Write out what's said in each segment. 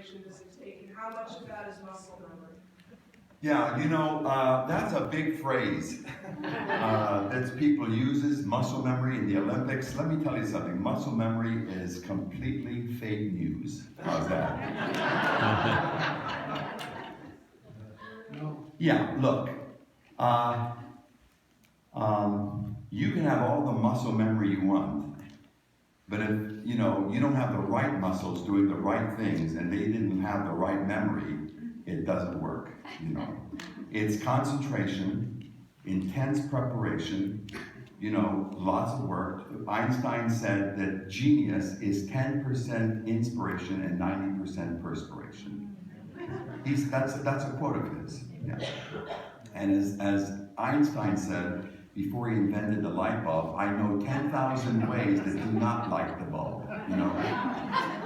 concentration does it take, and how much of that is muscle memory? Yeah, that's a big phrase that people uses, muscle memory in the Olympics. Let me tell you something, muscle memory is completely fake news. How's that? Yeah, look, you can have all the muscle memory you want, but if, you don't have the right muscles doing the right things and they didn't have the right memory, it doesn't work, It's concentration, intense preparation, lots of work. Einstein said that genius is 10% inspiration and 90% perspiration. That's a quote of his. Yeah. And as Einstein said, before he invented the light bulb, I know 10,000 ways that do not light the bulb,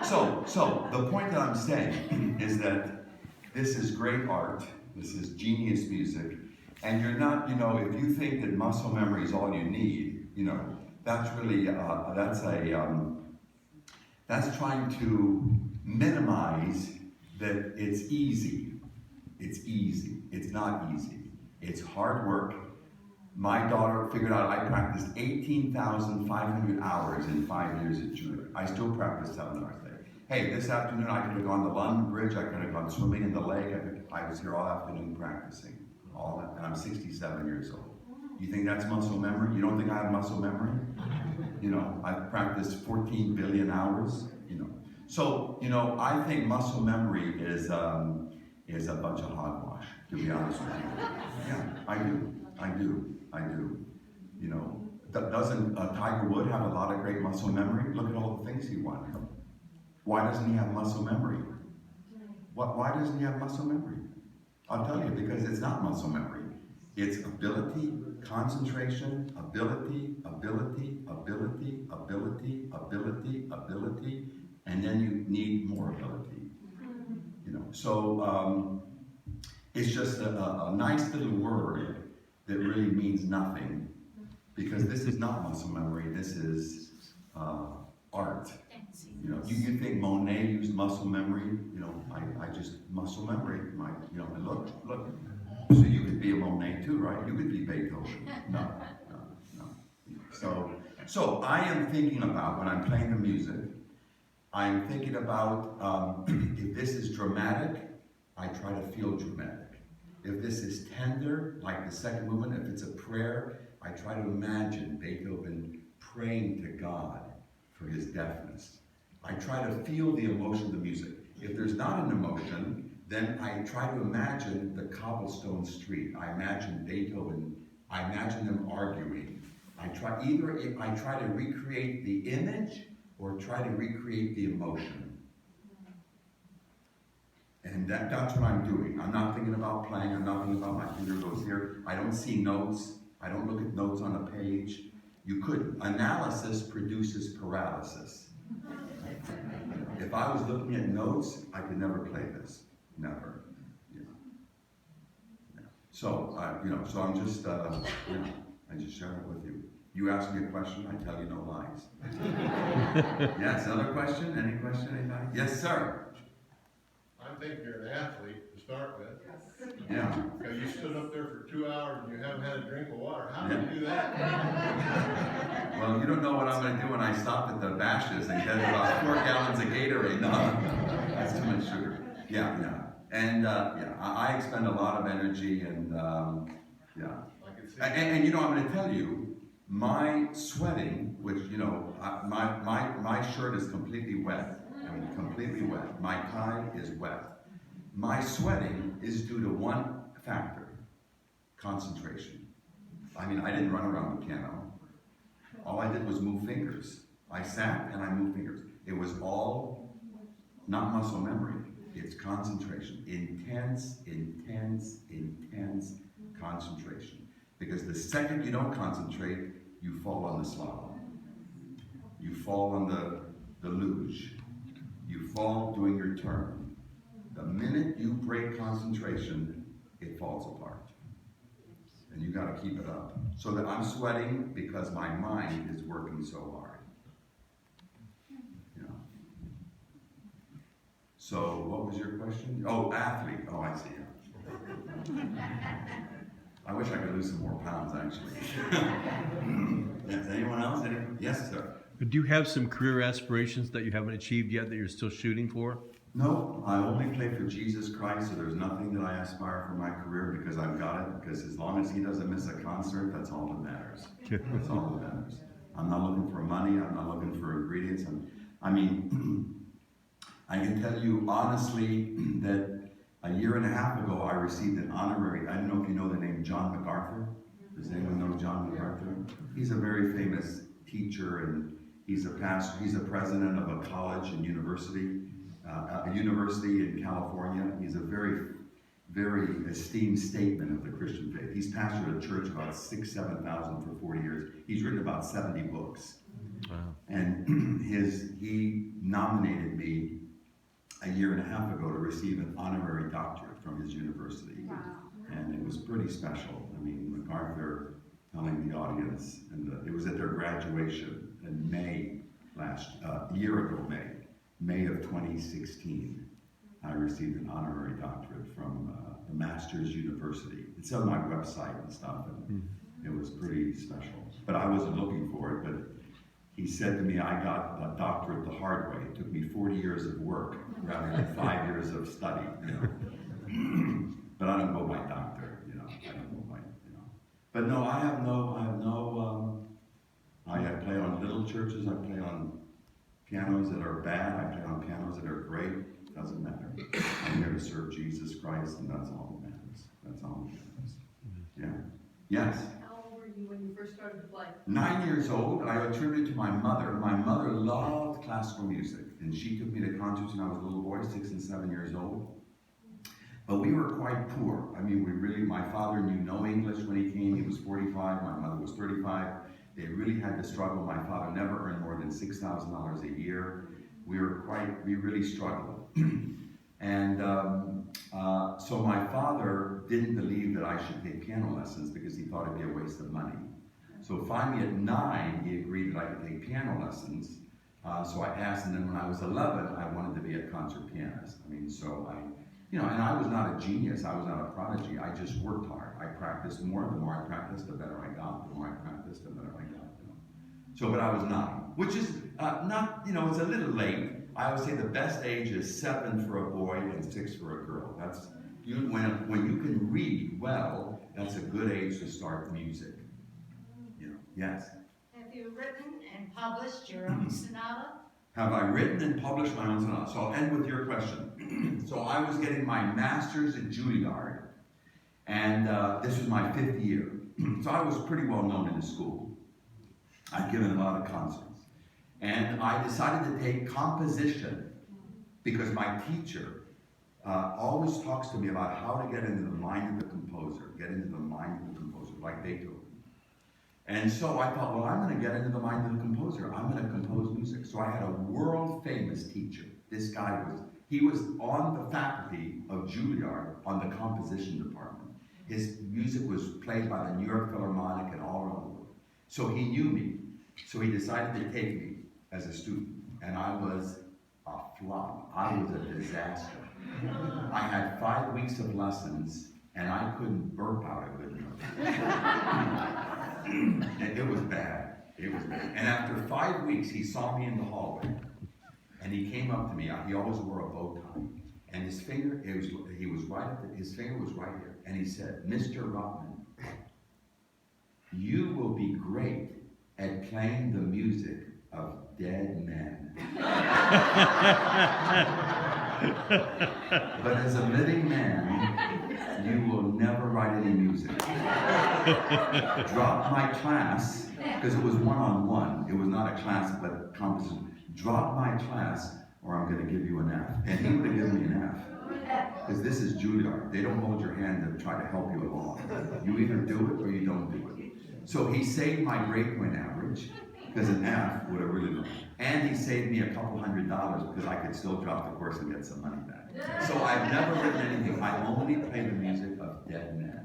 So the point that I'm saying is that this is great art, this is genius music, and you're not, if you think that muscle memory is all you need, that's really, that's trying to minimize that it's easy. It's easy. It's not easy. It's hard work. My daughter figured out I practiced 18,500 hours in 5 years at junior. I still practice 7 hours a day. Hey, this afternoon I could have gone to London Bridge, I could have gone swimming in the lake, I was here all afternoon practicing. And I'm 67 years old. You think that's muscle memory? You don't think I have muscle memory? I've practiced 14 billion hours, So, I think muscle memory is a bunch of hogwash, to be honest with you. Yeah, I do. Doesn't Tiger Woods have a lot of great muscle memory? Look at all the things he won. Why doesn't he have muscle memory? Why doesn't he have muscle memory? I'll tell you, because it's not muscle memory. It's ability, concentration, ability, and then you need more ability. So it's just a nice little word that really means nothing, because this is not muscle memory, this is art. You think Monet used muscle memory? I just muscle memory. Look. So you could be a Monet too, right? You could be Beethoven. No. So I am thinking about, when I'm playing the music, I'm thinking about if this is dramatic, I try to feel dramatic. If this is tender, like the second movement, if it's a prayer, I try to imagine Beethoven praying to God for his deafness. I try to feel the emotion of the music. If there's not an emotion, then I try to imagine the cobblestone street. I imagine Beethoven, I imagine them arguing. I try to recreate the image or try to recreate the emotion. And that's what I'm doing. I'm not thinking about playing, I'm not thinking about my finger goes here. I don't see notes, I don't look at notes on a page. You could. Analysis produces paralysis. If I was looking at notes, I could never play this. Never. So, so I'm just, I just share it with you. You ask me a question, I tell you no lies. Yes, another question? Any question, anybody? Yes, sir. I think you're an athlete to start with. Yeah. Because you stood up there for 2 hours and you haven't had a drink of water. How do you do that? Well, you don't know what I'm going to do when I stop at the Bashes and get about 4 gallons of Gatorade. No, that's too much sugar. Yeah. And I expend a lot of energy and yeah. And I'm going to tell you, my sweating, which my shirt is completely wet. I mean, completely wet. My tie is wet. My sweating is due to one factor: concentration. I mean, I didn't run around the piano. All I did was move fingers. I sat and I moved fingers. It was all not muscle memory. It's concentration. Intense concentration. Because the second you don't concentrate, you fall on the slalom. You fall on the luge. You fall doing your turn. The minute you break concentration, it falls apart. And you got to keep it up. So that I'm sweating because my mind is working so hard. So what was your question? Oh, athlete. Oh, I see. I wish I could lose some more pounds, actually. Yes, anyone else? Yes, sir. Do you have some career aspirations that you haven't achieved yet that you're still shooting for? No, I only play for Jesus Christ, so there's nothing that I aspire for my career because I've got it. Because as long as he doesn't miss a concert, that's all that matters. That's all that matters. I'm not looking for money. I'm not looking for ingredients. I can tell you honestly that a year and a half ago I received an honorary. I don't know if you know the name John MacArthur. Does anyone know John MacArthur? He's a very famous teacher, and he's a pastor. He's a president of a college and university. A university in California. He's a very, very esteemed statement of the Christian faith. He's pastored a church about 7,000 for 40 years. He's written about 70 books. Wow. And he nominated me a year and a half ago to receive an honorary doctorate from his university. Wow. And it was pretty special. I mean, MacArthur telling the audience, and it was at their graduation in May a year ago, May of 2016, I received an honorary doctorate from the Masters University. It's on my website and stuff, and it was pretty special. But I wasn't looking for it, but he said to me, I got a doctorate the hard way. It took me 40 years of work rather than 5 years of study, you know. But I don't go by doctor, you know. I don't go by, you know. But no, I play on little churches, I play on pianos that are bad, I play on pianos that are great, doesn't matter. I'm here to serve Jesus Christ, and that's all that matters. That's all that matters. Yeah. Yes? How old were you when you first started to play? 9 years old. I attribute it to my mother. My mother loved classical music, and she took me to concerts when I was a little boy, 6 and 7 years old. But we were quite poor. I mean, my father knew no English when he came. He was 45, my mother was 35. They really had to struggle. My father never earned more than $6,000 a year. We really struggled. And so my father didn't believe that I should take piano lessons because he thought it'd be a waste of money. So finally at 9, he agreed that I could take piano lessons. So I asked, and then when I was 11, I wanted to be a concert pianist. I mean, and I was not a genius, I was not a prodigy, I just worked hard. I practiced more, the more I practiced, the better I got, the more I practiced, the better I got. You know. So, but I was 9, which is not, it's a little late. I would say the best age is 7 for a boy and 6 for a girl. That's, when you can read well, that's a good age to start music. Yes? Have you written and published your own sonata? Have I written and published my own sonata? So I'll end with your question. So I was getting my master's at Juilliard, and this was my 5th year. So I was pretty well known in the school. I'd given a lot of concerts. And I decided to take composition because my teacher always talks to me about how to get into the mind of the composer, like Beethoven. And so I thought, well, I'm going to get into the mind of the composer. I'm going to compose music. So I had a world-famous teacher. This guy he was on the faculty of Juilliard on the composition department. His music was played by the New York Philharmonic and all around the world. So he knew me. So he decided to take me as a student. And I was a flop. I was a disaster. I had 5 weeks of lessons, and I couldn't burp out a good note. It was bad. It was bad. And after 5 weeks, he saw me in the hallway, and he came up to me. He always wore a bow tie, and his finger, his finger was right here, and he said, "Mr. Rotman, you will be great at playing the music of dead men. But as a living man, you will never write any music. Drop my class," because it was one-on-one. It was not a class, but composition. "Drop my class, or I'm going to give you an F." And he would have given me an F. Because this is Juilliard. They don't hold your hand and try to help you along. You either do it or you don't do it. So he saved my grade point average, because an F would have really been. And he saved me a couple $100 because I could still drop the course and get some money back. So I've never written anything. I only play the music of dead men.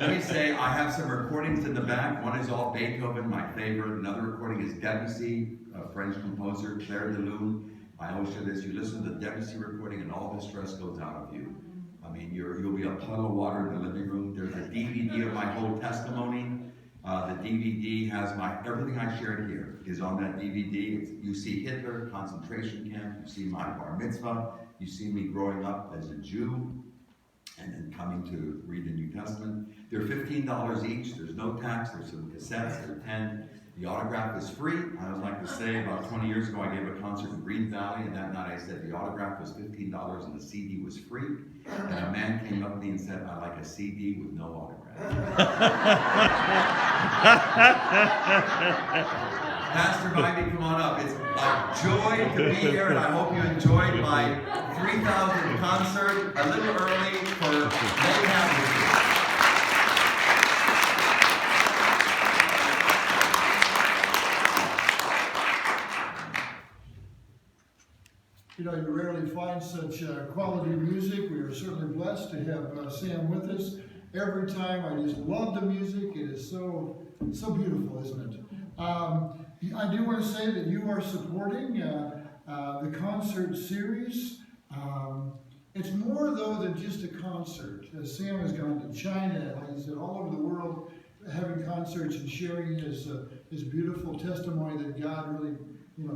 Let me say, I have some recordings in the back. One is all Beethoven, my favorite. Another recording is Debussy, a French composer, Clair de Lune. I always share this, you listen to the Debussy recording and all the stress goes out of you. I mean, you'll be a puddle of water in the living room. There's a DVD of my whole testimony. The DVD has everything I shared here is on that DVD. You see Hitler, concentration camp, you see my bar mitzvah, you see me growing up as a Jew, and then coming to read the New Testament. They're $15 each, there's no tax, there's some cassettes, they're 10. The autograph is free. I always like to say, about 20 years ago, I gave a concert in Green Valley, and that night I said the autograph was $15 and the CD was free. And a man came up to me and said, I'd like a CD with no autograph. Pastor Vibey, come on up. It's a joy to be here, and I hope you enjoyed my 3,000th concert a little early for many happy. You know, you rarely find such quality music. We are certainly blessed to have Sam with us. Every time I just love the music. It is so beautiful, isn't it? I do want to say that you are supporting the concert series. It's more, though, than just a concert. Sam has gone to China, like he said, all over the world, having concerts and sharing his beautiful testimony that God really,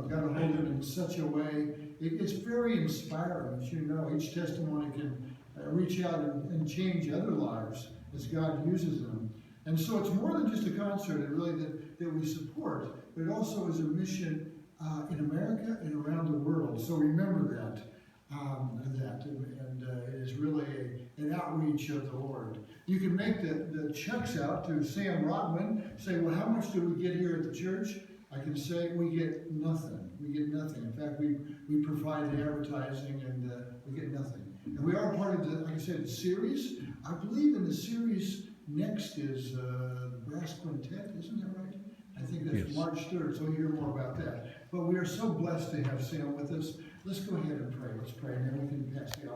got a hold of him in such a way. It's very inspiring, as you know. Each testimony can reach out and change other lives as God uses them. And so it's more than just a concert, really, that we support, but it also is a mission in America and around the world. So remember that. It is really an outreach of the Lord. You can make the checks out to Sam Rotman. Say, well, how much do we get here at the church? I can say we get nothing. We get nothing. In fact, we provide the advertising and we get nothing. And we are part of the, like I said, the series. I believe in the series next is the Brass Quintet, isn't that right? I think that's Yes. March 3rd, so you'll hear more about that. But we are so blessed to have Sam with us. Let's go ahead and pray. Let's pray, and then we can pass the